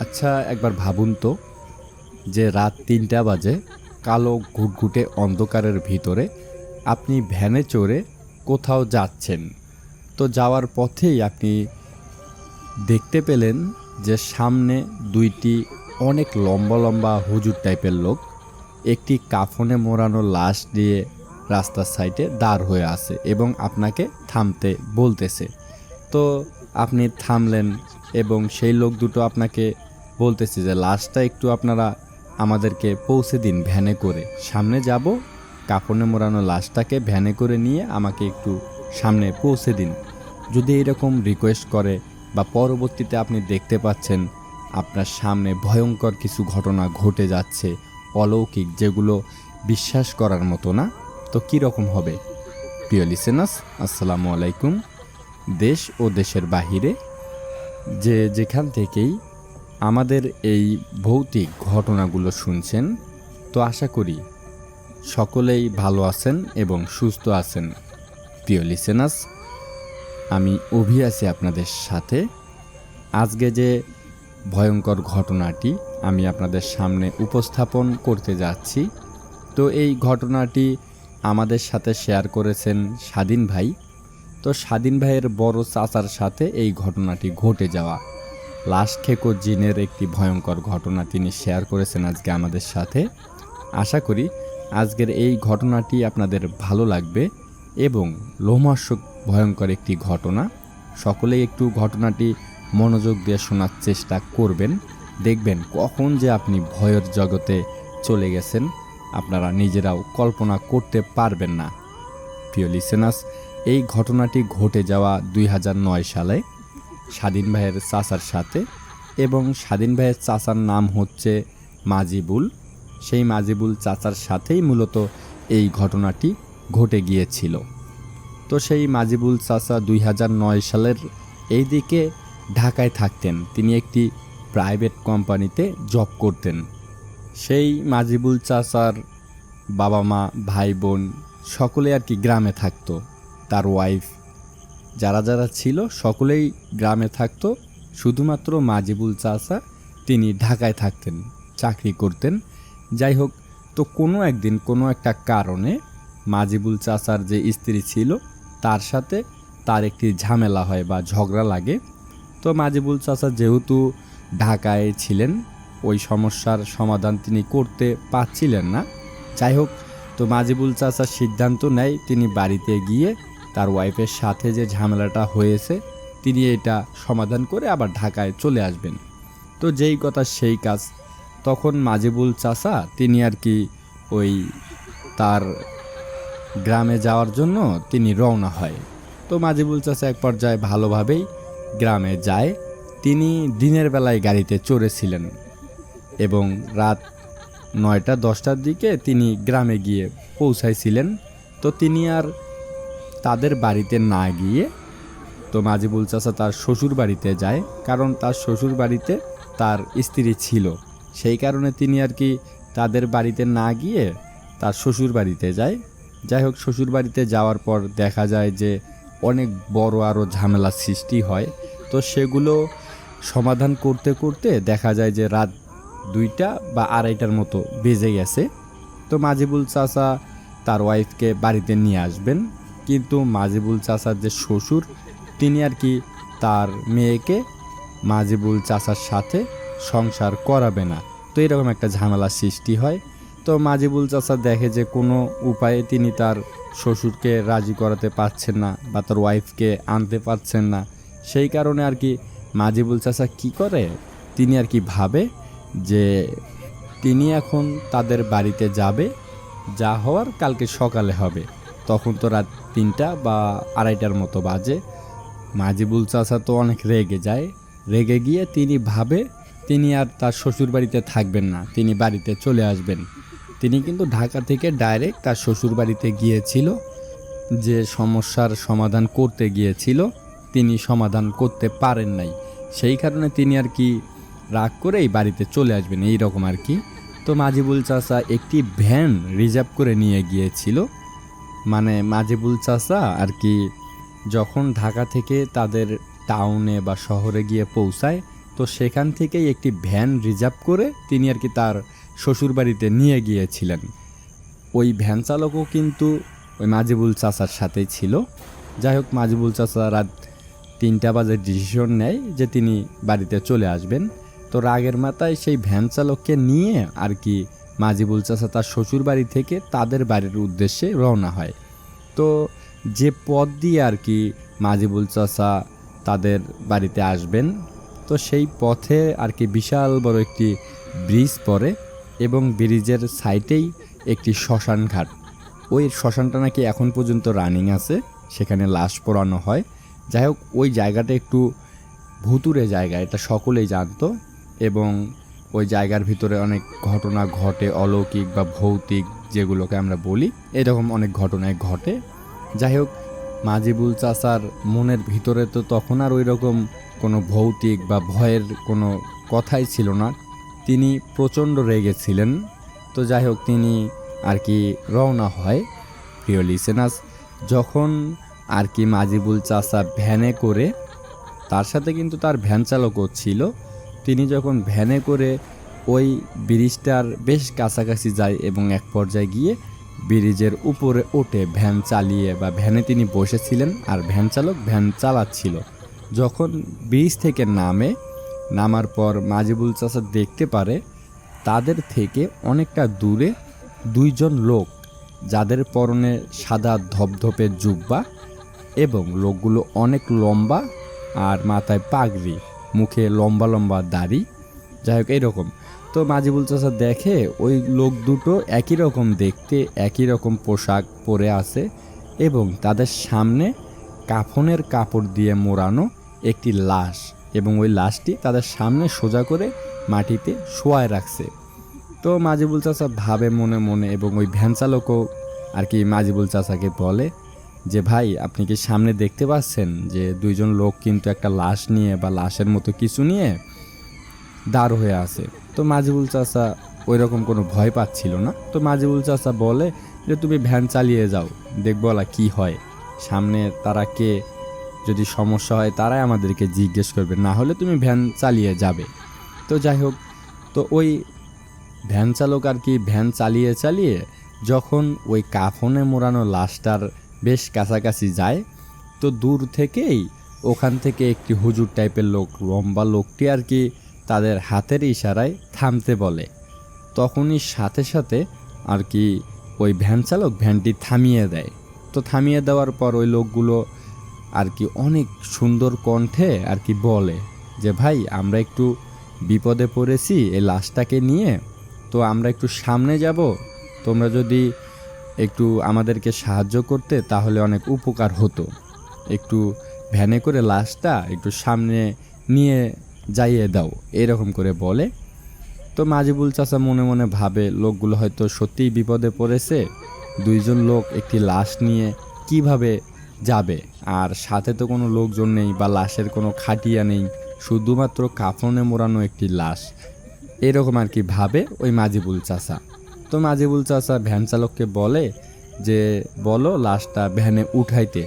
আচ্ছা, একবার ভাবুন তো, যে রাত ৩টা বাজে, কালো ঘুটঘুটে অন্ধকারের ভিতরে আপনি ভ্যানে চড়ে কোথাও যাচ্ছেন। তো যাওয়ার পথেই আপনি দেখতে পেলেন যে সামনে দুইটি অনেক লম্বা লম্বা হুজুর টাইপের লোক একটি কাফনে মোড়ানো লাশ দিয়ে রাস্তার সাইডে দাঁড় হয়ে আছে এবং আপনাকে থামতে বলতেছে। তো আপনি থামলেন এবং সেই লোক দুটো আপনাকে বলতেছে যে লাশটা একটু আপনারা আমাদেরকে পৌঁছে দিন ভ্যানে করে, সামনে যাব, কাফনে মোড়ানো লাশটাকে ভ্যানে করে নিয়ে আমাকে একটু সামনে পৌঁছে দিন। যদি এরকম রিকোয়েস্ট করে বা পরবর্তীতে আপনি দেখতে পাচ্ছেন আপনার সামনে ভয়ঙ্কর কিছু ঘটনা ঘটে যাচ্ছে, অলৌকিক, যেগুলো বিশ্বাস করার মতো না, তো কীরকম হবে? প্রিয় লিসেনার্স, আসসালামু আলাইকুম। দেশ ও দেশের বাহিরে যে যেখান থেকেই আমাদের এই ভৌতিক ঘটনাগুলো শুনছেন, তো আশা করি সকলেই ভালো আছেন এবং সুস্থ আছেন। প্রিয় লিসেনার্স, আমি অভি আছি আপনাদের সাথে। আজকে যে ভয়ঙ্কর ঘটনাটি আমি আপনাদের সামনে উপস্থাপন করতে যাচ্ছি, তো এই ঘটনাটি আমাদের সাথে শেয়ার করেছেন স্বাধীন ভাই। তো স্বাধীন ভাইয়ের বড় চাচার সাথে এই ঘটনাটি ঘটে যাওয়া লাশ খেকো জিনের একটি ভয়ঙ্কর ঘটনা তিনি শেয়ার করেছেন আজকে আমাদের সাথে। আশা করি আজকের এই ঘটনাটি আপনাদের ভালো লাগবে এবং লোমহর্ষক ভয়ঙ্কর একটি ঘটনা। সকলেই একটু ঘটনাটি মনোযোগ দিয়ে শোনার চেষ্টা করবেন। দেখবেন কখন যে আপনি ভয়ের জগতে চলে গেছেন আপনারা নিজেরাও কল্পনা করতে পারবেন না। প্রিয় লিসেনার্স, এই ঘটনাটি ঘটে যাওয়া 2009 সালে স্বাধীন ভাইয়ের চাচার সাথে, এবং স্বাধীন ভাইয়ের চাচার নাম হচ্ছে মাজিবুল। সেই মাজিবুল চাচার সাথেই মূলত এই ঘটনাটি ঘটে গিয়েছিল। তো সেই মাজিবুল চাচা 2009 সালের এই দিকে ঢাকায় থাকতেন। তিনি একটি প্রাইভেট কোম্পানিতে জব করতেন। সেই মাজিবুল চাচার বাবা মা ভাই বোন সকলে আর কি গ্রামে থাকতো। তার ওয়াইফ যারা যারা ছিল সকলেই গ্রামে থাকতো। শুধুমাত্র মাজিবুল চাচা তিনি ঢাকায় থাকতেন, চাকরি করতেন। যাই হোক, তো কোনো একদিন কোনো একটা কারণে মাজিবুল চাচার যে স্ত্রী ছিল তার সাথে তার একটি ঝামেলা হয় বা ঝগড়া লাগে। তো মাজিবুল চাচা যেহেতু ঢাকায় ছিলেন, ওই সমস্যার সমাধান তিনি করতে পারছিলেন না। যাই হোক, তো মাজিবুল চাচা সিদ্ধান্ত নেয় তিনি বাড়িতে গিয়ে তার ওয়াইফের সাথে যে ঝামেলাটা হয়েছে তিনি এটা সমাধান করে আবার ঢাকায় চলে আসবেন। তো যেই কথা সেই কাজ। তখন মাজিবুল চাচা তিনি আর কি ওই তার গ্রামে যাওয়ার জন্য তিনি রওনা হয়। তো মাজিবুল চাচা এক পর্যায়ে ভালোভাবেই গ্রামে যায়। তিনি দিনের বেলায় গাড়িতে চড়েছিলেন এবং রাত 9টা-10টার দিকে তিনি গ্রামে গিয়ে পৌঁছাইছিলেন। তো তিনি আর তাদের বাড়িতে না গিয়ে তো মাজিবুল চাচা তার শ্বশুর বাড়িতে যায়, কারণ তার শ্বশুর বাড়িতে তার স্ত্রী ছিল। সেই কারণে তিনি আর কি তাদের বাড়িতে না গিয়ে তার শ্বশুর বাড়িতে যায়। যাই হোক, শ্বশুর বাড়িতে যাওয়ার পর দেখা যায় যে অনেক বড় আরও ঝামেলা সৃষ্টি হয়। তো সেগুলো সমাধান করতে করতে দেখা যায় যে রাত 2টা বা 2:30টার মতো বেজে গেছে। তো মাজিবুল চাচা তার ওয়াইফকে বাড়িতে নিয়ে আসবেন, কিন্তু মাজিবুল চাচার যে শ্বশুর তিনি আর কি তার মেয়েকে মাজিবুল চাচার সাথে সংসার করাবে না। তো এরকম একটা ঝামেলা সৃষ্টি হয়। তো মাজিবুল চাচা দেখে যে কোনো উপায়ে তিনি তার শ্বশুরকে রাজি করাতে পারছেন না বা তার ওয়াইফকে আনতে পারছেন না। সেই কারণে আর কি মাজিবুল চাচা কি করে, তিনি আর কি ভাবে যে তিনি এখন তাদের বাড়িতে যাবে, যা হওয়ার কালকে সকালে হবে। তখন তো রাত 3টা বা 2:30টার মতো বাজে। মাজিবুল চাচা তো অনেক রেগে যায়। রেগে গিয়ে তিনি ভাবে তিনি আর তার শ্বশুর বাড়িতে থাকবেন না, তিনি বাড়িতে চলে আসবেন। তিনি কিন্তু ঢাকা থেকে ডাইরেক্ট তার শ্বশুর বাড়িতে গিয়েছিল। যে সমস্যার সমাধান করতে গিয়েছিল তিনি সমাধান করতে পারেন নাই। সেই কারণে তিনি আর কি রাগ করেই বাড়িতে চলে আসবেন, এই রকম আর কি। তো মাজিবুল চাচা একটি ভ্যান রিজার্ভ করে নিয়ে গিয়েছিল। মানে মাজিবুল চাচা আর কি যখন ঢাকা থেকে তাদের টাউনে বা শহরে গিয়ে পৌঁছায়, তো সেখান থেকেই একটি ভ্যান রিজার্ভ করে তিনি আর কি তার শ্বশুরবাড়িতে নিয়ে গিয়েছিলেন। ওই ভ্যান চালকও কিন্তু ওই মাজিবুল চাচার সাথেই ছিল। যাই হোক, মাজিবুল চাচা রাত 3টা বাজে ডিসিশন নেয় যে তিনি বাড়িতে চলে আসবেন। তো রাগের মাথায় সেই ভ্যান চালককে নিয়ে আর কি মাজিবুল চাচা তার শ্বশুর বাড়ি থেকে তাদের বাড়ির উদ্দেশ্যে রওনা হয়। তো যে পথ দিয়ে আর কি মাজিবুল চাচা তাদের বাড়িতে আসবেন, তো সেই পথে আর কি বিশাল বড় একটি ব্রিজ পড়ে এবং ব্রিজের সাইডেই একটি শ্মশান ঘাট। ওই শ্মশানটা নাকি এখন পর্যন্ত রানিং আছে, সেখানে লাশ পোড়ানো হয়। যাই হোক, ওই জায়গাটা একটু ভুতুরে জায়গা, এটা সকলেই জানতো এবং ওই জায়গার ভিতরে অনেক ঘটনা ঘটে, অলৌকিক বা ভৌতিক যেগুলোকে আমরা বলি, এরকম অনেক ঘটনায় ঘটে। যাই হোক, মাজিবুল চাচার মনের ভিতরে তো তখন আর ওই রকম কোনো ভৌতিক বা ভয়ের কোনো কথাই ছিল না, তিনি প্রচণ্ড রেগেছিলেন। তো যাই হোক, তিনি আর কি রওনা হয়। প্রিয় লিসেনার্স, যখন আর কি মাজিবুল চাচা ভ্যানে করে, তার সাথে কিন্তু তার ভ্যান চালকও ছিল, তিনি যখন ভ্যানে করে ওই ব্রিজটার বেশ কাছাকাছি যায় এবং এক পর্যায়ে গিয়ে ব্রিজের উপরে ওঠে ভ্যান চালিয়ে, বা ভ্যানে তিনি বসেছিলেন আর ভ্যান চালক ভ্যান চালাচ্ছিল। যখন ব্রিজ থেকে নামার পর মাজিবুল চাচা দেখতে পারে তাদের থেকে অনেকটা দূরে 2জন লোক, যাদের পরনে সাদা ধপধপে জুব্বা এবং লোকগুলো অনেক লম্বা আর মাথায় পাগড়ি, মুখে লম্বা লম্বা দাড়ি। যাই হোক, এইরকম। তো মাজিবুল চাচা দেখে ওই লোক দুটো একই রকম দেখতে, একই রকম পোশাক পরে আছে এবং তাদের সামনে কাফনের কাপড় দিয়ে মোড়ানো একটি লাশ, এবং ওই লাশটি তাদের সামনে সোজা করে মাটিতে শোয়ায় রাখছে। তো মাজিবুল চাচা ভাবে মনে মনে, এবং ওই ভ্যান চালকও আর কি মাজিবুল চাচাকে বলে যে ভাই, আপনি কি সামনে দেখতে পাচ্ছেন যে 2জন লোক কিন্তু একটা লাশ নিয়ে বা লাশের মতো কিছু নিয়ে দাঁড় হয়ে আছে? তো মাজিবুল চাচা ওই রকম কোনো ভয় পাচ্ছিল না। তো মাজিবুল চাচা বলে যে তুমি ভ্যান চালিয়ে যাও, দেখবো কি হয়, সামনে তারা কে, যদি সমস্যা হয় তারাই আমাদেরকে জিজ্ঞেস করবে, না হলে তুমি ভ্যান চালিয়ে যাবে। তো যাই হোক, তো ওই ভ্যান চালক আর কি ভ্যান চালিয়ে চালিয়ে যখন ওই কাফনে মোড়ানো লাশটার বেশ কাছাকাছি যায়, তো দূর থেকেই ওখান থেকে একটি হুজুর টাইপের লোক, লম্বা লোকটি আর কি তাদের হাতের ইশারায় থামতে বলে। তখনই সাথে সাথে আর কি ওই ভ্যান চালক ভ্যানটি থামিয়ে দেয়। তো থামিয়ে দেওয়ার পর ওই লোকগুলো আর কি অনেক সুন্দর কণ্ঠে আর কি বলে যে ভাই, আমরা একটু বিপদে পড়েছি এই লাশটাকে নিয়ে, তো আমরা একটু সামনে যাব, তোমরা যদি একটু আমাদেরকে সাহায্য করতে তাহলে অনেক উপকার হতো, একটু ভ্যানে করে লাশটা একটু সামনে নিয়ে যাইয়ে দাও, এরকম করে বলে। তো মাজিবুল চাচা মনে মনে ভাবে লোকগুলো হয়তো সত্যিই বিপদে পড়েছে, 2জন লোক একটি লাশ নিয়ে কিভাবে যাবে, আর সাথে তো কোনো লোকজন নেই বা লাশের কোনো খাটিয়া নেই, শুধুমাত্র কাফনে মোড়ানো একটি লাশ, এরকম আর কি ভাবে ওই মাজিবুল চাচা। তো মাজিবুল চাচা ভ্যান চালককে বলে যে বলো লাশটা ভ্যানে উঠাইতে।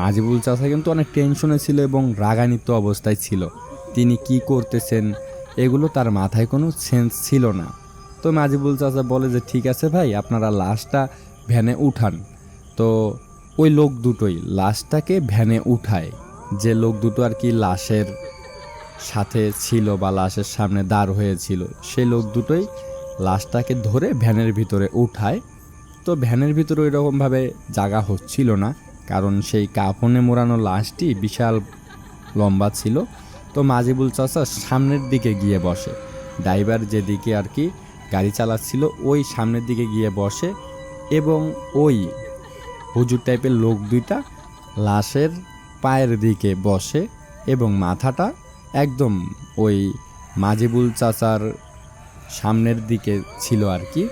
মাজিবুল চাচা কিন্তু অনেক টেনশনে ছিল এবং রাগান্বিত অবস্থায় ছিল, তিনি কি করতেছেন এগুলো তার মাথায় কোনো সেন্স ছিল না। তো মাজিবুল চাচা বলে যে ঠিক আছে ভাই, আপনারা লাশটা ভ্যানে উঠান। তো ওই লোক দুটোই লাশটাকে ভ্যানে উঠায়, যে লোক দুটো আর কি লাশের সাথে ছিল বা লাশের সামনে দাঁড় হয়েছিল, সেই লোক দুটোই লাশটাকে ধরে ভ্যানের ভিতরে উঠায়। তো ভ্যানের ভিতরে ওই রকমভাবে জায়গা হচ্ছিল না, কারণ সেই কাফনে মোড়ানো লাশটি বিশাল লম্বা ছিল। তো মাজিবুল চাচা সামনের দিকে গিয়ে বসে, ড্রাইভার যেদিকে আর কি গাড়ি চালাচ্ছিল ওই সামনের দিকে গিয়ে বসে, এবং ওই হুজুর টাইপের লোক দুইটা লাশের পায়ের দিকে বসে এবং মাথাটা একদম ওই মাজিবুল চাচার সামনের দিকে ছিল আর কি,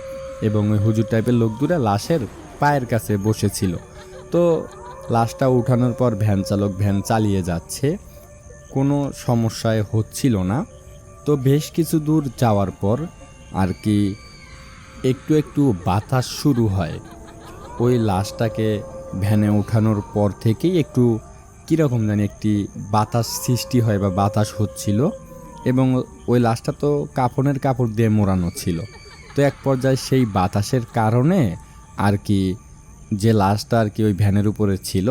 এবং ওই হুজুর টাইপের লোক দুটা লাশের পায়ের কাছে বসেছিল। তো লাশটা উঠানোর পর ভ্যান চালক ভ্যান চালিয়ে যাচ্ছে, কোনো সমস্যায় হচ্ছিল না। তো বেশ কিছু দূর যাওয়ার পর আর কি একটু একটু বাতাস শুরু হয়। ওই লাশটাকে ভ্যানে ওঠানোর পর থেকেই একটু কীরকম জানি একটি বাতাস সৃষ্টি হয় বা বাতাস হচ্ছিল, এবং ওই লাশটা তো কাফনের কাপড় দিয়ে মোড়ানো ছিল। তো এক পর্যায়ে সেই বাতাসের কারণে আর কি যে লাশটা আর কি ওই ভ্যানের উপরে ছিল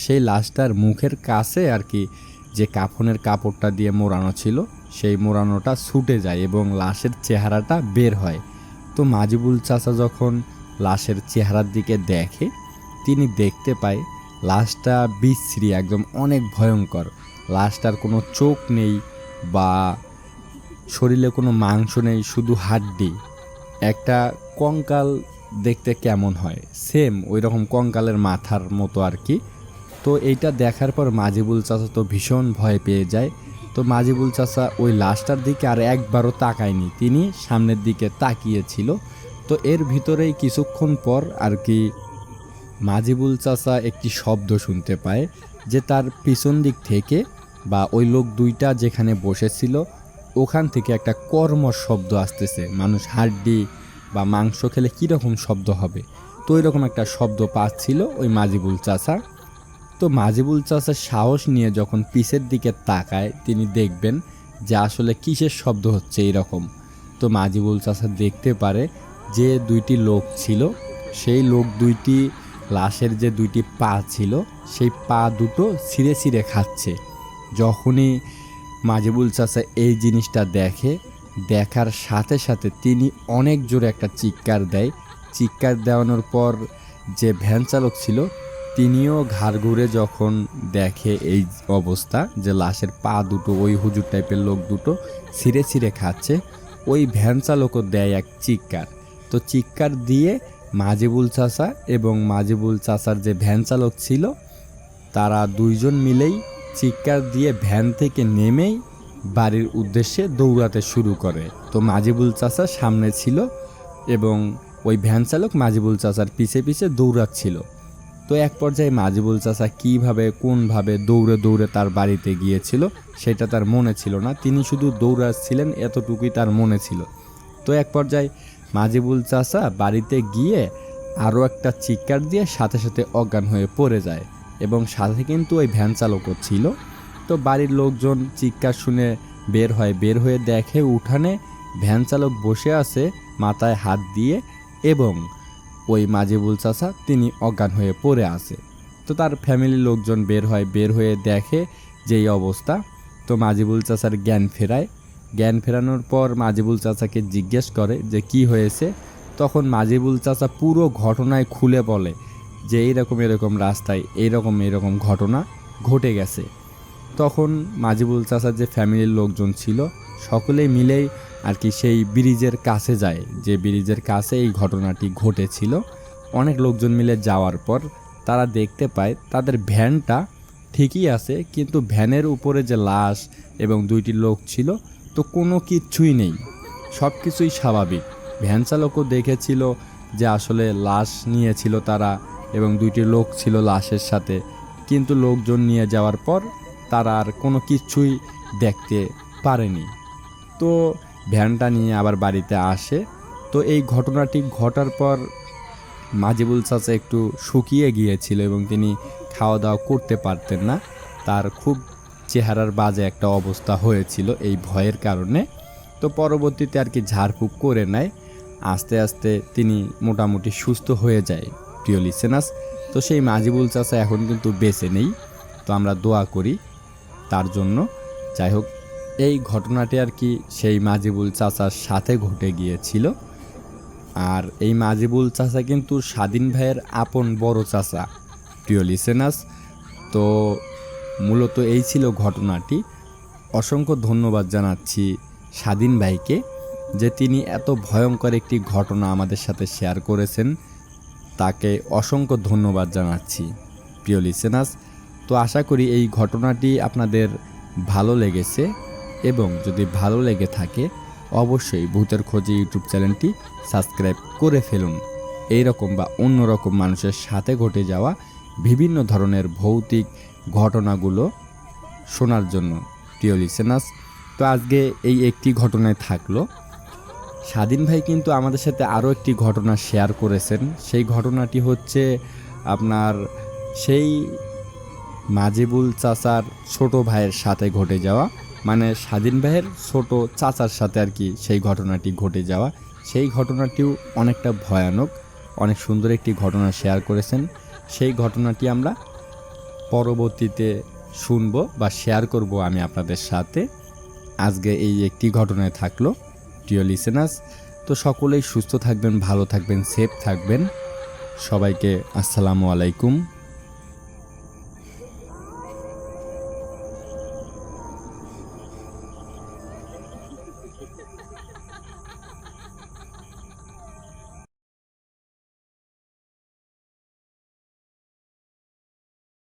সেই লাশটার মুখের কাছে আর কি যে কাফনের কাপড়টা দিয়ে মোড়ানো ছিল সেই মোড়ানোটা ছুটে যায় এবং লাশের চেহারাটা বের হয়। তো মাজিবুল চাচা যখন লাশের চেহারার দিকে দেখে তিনি দেখতে পায় লাশটা বিশ্রী, একদম অনেক ভয়ঙ্কর। লাশটার কোনো চোখ নেই বা শরীরে কোনো মাংস নেই, শুধু হাড্ডি। একটা কঙ্কাল দেখতে কেমন হয় সেম ওই রকম কঙ্কালের মাথার মতো আর কি। তো এইটা দেখার পর মাজিবুল চাচা তো ভীষণ ভয় পেয়ে যায়। তো মাজিবুল চাচা ওই লাশটার দিকে আর একবারও তাকায়নি, তিনি সামনের দিকে তাকিয়েছিল। তো এর ভিতরেই কিছুক্ষণ পর আর কি মাজিবুল চাচা একটি শব্দ শুনতে পায় যে তার পিছন দিক থেকে বা ওই লোক দুইটা যেখানে বসেছিল ওখান থেকে একটা কর্মর শব্দ আসতেছে। মানুষ হাড্ডি বা মাংস খেলে কীরকম শব্দ হবে, তো ওই রকম একটা শব্দ পাচ্ছিল ওই মাজিবুল চাচা। তো মাজিবুল চাচা সাহস নিয়ে যখন পিছের দিকে তাকায় তিনি দেখবেন যে আসলে কিসের শব্দ হচ্ছে এইরকম। তো মাজিবুল চাচা দেখতে পারে যে দুইটি লোক ছিল, সেই লোক দুইটি লাশের যে দুইটি পা ছিল সেই পা দুটো ছিঁড়ে ছিঁড়ে খাচ্ছে। যখনই মাজিবুল চাচা এই জিনিসটা দেখে, দেখার সাথে সাথে তিনি অনেক জোরে একটা চিৎকার দেয়। চিৎকার দেওয়ানোর পর যে ভ্যান চালক ছিল তিনিও ঘাড় ঘুরে যখন দেখে এই অবস্থা যে লাশের পা দুটো ওই হুজুর টাইপের লোক দুটো ছিঁড়ে ছিঁড়ে খাচ্ছে, ওই ভ্যান চালকও দেয় এক চিৎকার। তো চিৎকার দিয়ে মাজিবুল চাচা এবং মাজিবুল চাচার যে ভ্যান চালক ছিল তারা দুইজন মিলেই চিৎকার দিয়ে ভ্যান থেকে নেমেই বাড়ির উদ্দেশ্যে দৌড়াতে শুরু করে। তো মাজিবুল চাচা সামনে ছিল এবং ওই ভ্যান চালক মাজিবুল চাচার পিছে পিছে দৌড়াচ্ছিল। তো এক পর্যায়ে মাজিবুল চাচা কীভাবে কোনভাবে দৌড়ে দৌড়ে তার বাড়িতে গিয়েছিল সেটা তার মনে ছিল না, তিনি শুধু দৌড়াচ্ছিলেন এতটুকুই তার মনে ছিল। তো এক পর্যায়ে মাজিবুল চাচা বাড়িতে গিয়ে আরও একটা চিৎকার দিয়ে সাথে সাথে অজ্ঞান হয়ে পড়ে যায় এবং সাথে কিন্তু ওই ভ্যান চালকও ছিল। তো বাড়ির লোকজন চিৎকার শুনে বের হয়ে দেখে উঠানে ভ্যান চালক বসে আছে মাথায় হাত দিয়ে এবং ওই মাজিবুল চাচা তিনি অজ্ঞান হয়ে পড়ে আছে। তো তার ফ্যামিলির লোকজন বের হয়ে দেখে যেই অবস্থা। তো মাজিবুল চাচার জ্ঞান ফেরায়, জ্ঞান ফেরানোর পর মাজিবুল চাচাকে জিজ্ঞেস করে যে কি হয়েছে। তখন মাজিবুল চাচা পুরো ঘটনায় খুলে বলে যে এরকম রাস্তায় এরকম ঘটনা ঘটে গেছে। তখন মাজিবুল চাচার যে ফ্যামিলির লোকজন ছিল সকলেই মিলেই আর কি সেই ব্রিজের কাছে যায়, যে ব্রিজের কাছে এই ঘটনাটি ঘটেছিল। অনেক লোকজন মিলে যাওয়ার পর তারা দেখতে পায় তাদের ভ্যানটা ঠিকই আছে, কিন্তু ভ্যানের উপরে যে লাশ এবং দুইটি লোক ছিল তো কোনো কিচ্ছুই নেই, সব কিছুই স্বাভাবিক। ভ্যান চালকও দেখেছিল যে আসলে লাশ নিয়েছিল তারা এবং দুইটি লোক ছিল লাশের সাথে, কিন্তু লোকজন নিয়ে যাওয়ার পর তারা আর কোনো কিছুই দেখতে পারেনি। তো ভ্যানটা নিয়ে আবার বাড়িতে আসে। তো এই ঘটনাটি ঘটার পর মাজিবুল চাচা একটু শুকিয়ে গিয়েছিল এবং তিনি খাওয়া দাওয়া করতে পারতেন না, তার খুব চেহারার বাজে একটা অবস্থা হয়েছিল এই ভয়ের কারণে। তো পরবর্তীতে আর কি ঝাড়ফুঁক করে নেয়, আস্তে আস্তে তিনি মোটামুটি সুস্থ হয়ে যায়। প্রিয় লিসেনার্স, তো সেই মাজিবুল চাচা এখন কিন্তু বেঁচে নেই, তো আমরা দোয়া করি তার জন্য। যাই হোক, এই ঘটনাটি আর কি সেই মাজিবুল চাচার সাথে ঘটে গিয়েছিল। আর এই মাজিবুল চাচা কিন্তু স্বাধীন ভাইয়ের আপন বড় চাচা। প্রিয় লিসেনার্স, তো মূলত এই ছিল ঘটনাটি। অসংখ্য ধন্যবাদ জানাচ্ছি স্বাধীন ভাইকে যে তিনি এত ভয়ঙ্কর একটি ঘটনা আমাদের সাথে শেয়ার করেছেন, তাকে অসংখ্য ধন্যবাদ জানাচ্ছি। প্রিয় লিসেনার্স, তো আশা করি এই ঘটনাটি আপনাদের ভালো লেগেছে এবং যদি ভালো লেগে থাকে অবশ্যই ভূতের খোঁজে ইউটিউব চ্যানেলটি সাবস্ক্রাইব করে ফেলুন এইরকম বা অন্যরকম মানুষের সাথে ঘটে যাওয়া বিভিন্ন ধরনের ভৌতিক ঘটনাগুলো শোনার জন্য। প্রিয় লিসেনার্স, তো আজকে এই একটি ঘটনায় থাকলো। স্বাধীন ভাই কিন্তু আমাদের সাথে আরও একটি ঘটনা শেয়ার করেছেন, সেই ঘটনাটি হচ্ছে আপনার সেই মাজিবুল চাচার ছোট ভাইয়ের সাথে ঘটে যাওয়া। মানে স্বাধীন ভাইয়ের ছোট চাচার সাথে আর কি সেই ঘটনাটি ঘটে যাওয়া। সেই ঘটনাটিও অনেকটা ভয়ানক, অনেক সুন্দর একটি ঘটনা শেয়ার করেছেন। সেই ঘটনাটি আমরা পরবর্তীতে শুনবো বা শেয়ার করব আমি আপনাদের সাথে। আজকে এই একটি ঘটনায় থাকলো ডিয়ার লিসেনার্স। তো সকলেই সুস্থ থাকবেন, ভালো থাকবেন, সেফ থাকবেন। সবাইকে আসসালামু আলাইকুম।